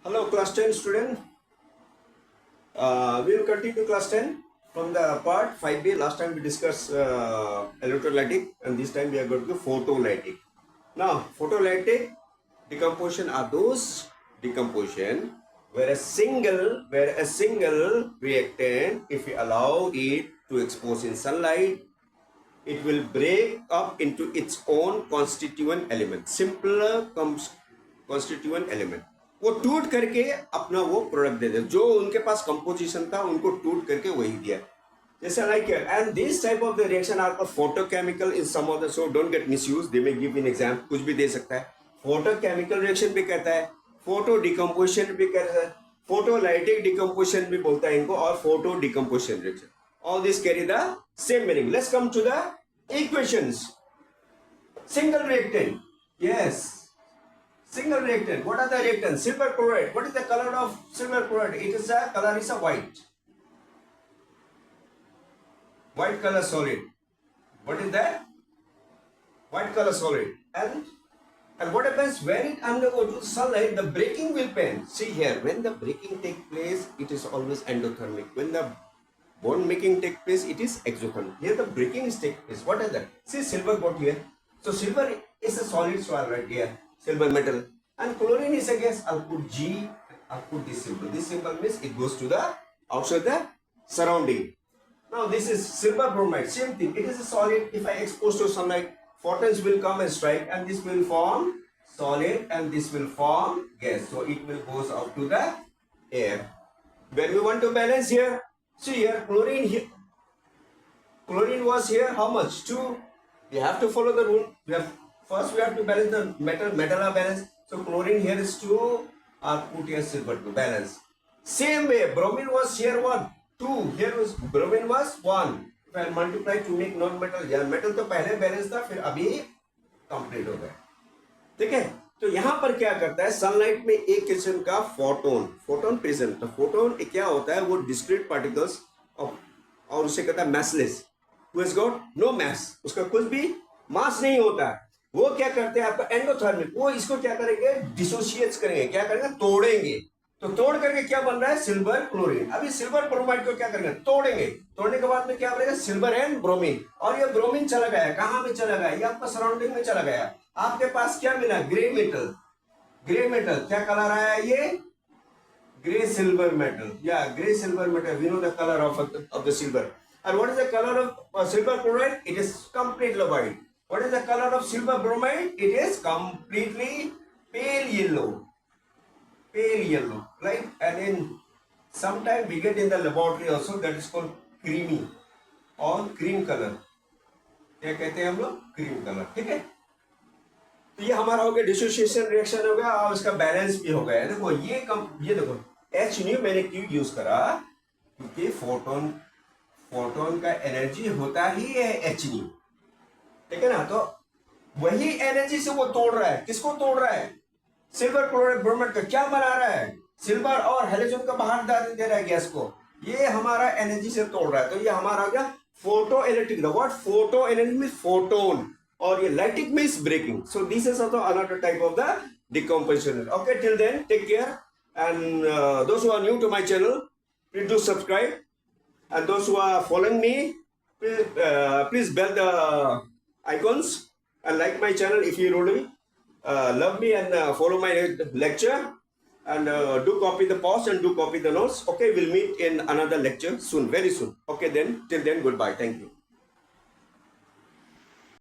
Hello, class 10 student. We will continue class 10 from the part 5b. Last time we discussed electrolytic, and this time we are going to photolytic. Now, photolytic decomposition are those decomposition where a single reactant, if we allow it to expose in sunlight, it will break up into its own constituent element, simpler constituent element. वो टूट करके अपना वो product दे दे, जो उनके पास composition था उनको टूट करके वही दिया. जैसे like and this type of the reaction are called photochemical in some of the, so don't get misuse, they may give in exam, कुछ भी दे सकता है. फोटोकेमिकल रिएक्शन भी कहता है, फोटो डिकम्पोजिशन भी कहता है, फोटोलाइटिक डिकम्पोजिशन भी बोलता है इनको, और photo decomposition reaction. All these carry the same meaning. Let's come to the equations. Single reactant. Yes. Single reactant. What are the reactants? Silver chloride. What is the color of silver chloride? It is a color is a white. White color solid. What is that? White color solid. And what happens when it undergoes sunlight? The breaking will pen. See here, when the breaking takes place, it is always endothermic. When the bond making take place, it is exothermic. Here the breaking is take place. What is that? See, silver got here. So silver is a solid soil right here. Silver metal. And chlorine is a gas. I'll put G. I'll put this symbol. This symbol means it goes to the outside the surrounding. Now this is silver bromide. Same thing. It is a solid. If I expose to sunlight, photons will come and strike, and this will form solid, and this will form gas. So it will goes out to the air. When we want to balance here, see here, chlorine here. Chlorine was here, how much? 2. We have to follow the rule. First we have to balance the metal are balanced. So chlorine here is 2. I'll put here silver to balance. Same way, bromine was here 1, 2. Here was bromine was 1. If I multiply to make non-metal, yeah, metal तो पहले balance था, फिर अभी complete हो गया. ठीक है. तो यहाँ पर क्या करता है, सनलाइट में एक किस्म का फोटोन प्रेजेंट. तो फोटोन क्या होता है, वो डिस्क्रीट पार्टिकल्स और उसे कहता है मैसलेस, हु हैज गॉट नो मास, उसका कुछ भी मास नहीं होता है. वो क्या करते हैं, आपका एंडोथर्मिक, वो इसको क्या करेंगे, डिसोशिएट करेंगे, क्या करेंगे, तोड़ेंगे. तो तोड़ करके क्या बन रहा है, सिल्वर क्लोरीन. अभी सिल्वर ब्रोमाइड को क्या करेंगे, तोड़ेंगे. तोड़ने के बाद में क्या बनेगा, सिल्वर एंड ब्रोमीन. और ये ब्रोमीन चला गया, कहाँ पे चला गया, ये आपका सराउंडिंग में चला गया. आपके पास क्या मिला, ग्रे मेटल. ग्रे मेटल क्या कलर आया, ये ग्रे सिल्वर मेटल, या grey silver metal. We know the colour of the silver. And what is the color of silver chloride? It is completely white. What is the color of silver bromide? It is completely pale yellow. Pale yellow, right? And then sometime we get in the laboratory also, that is called creamy or cream color. क्या कहते हैं हम लोग, cream colour. ठीक है. तो ये हमारा हो गया, डिसोसिएशन रिएक्शन हो गया, और इसका बैलेंस भी हो गया. देखो ये देखो H न्यू मैंने क्यों यूज करा, क्योंकि फोटोन का एनर्जी होता ही है H न्यू. ठीक है ना. तो वही एनर्जी से वो तोड़ रहा है. किसको तोड़ रहा है, सिल्वर क्लोराइड ब्रोमाइड का. क्या बना रहा है, सिल्वर और हेलोजन का बाहर दे रहा है गैस को. ये हमारा एनर्जी से तोड़ रहा है. तो ये हमारा हो गया photo electric. The word photo energy means photon, और ये lytic means breaking. So this is also another type of the decomposition. Okay, till then take care, and those who are new to my channel, please do subscribe, and those who are following me, please bell the icons and like my channel if you really love me, and follow my lecture, and do copy the post and do copy the notes. Okay, we'll meet in another lecture soon, very soon. Okay, then till then, goodbye. Thank you.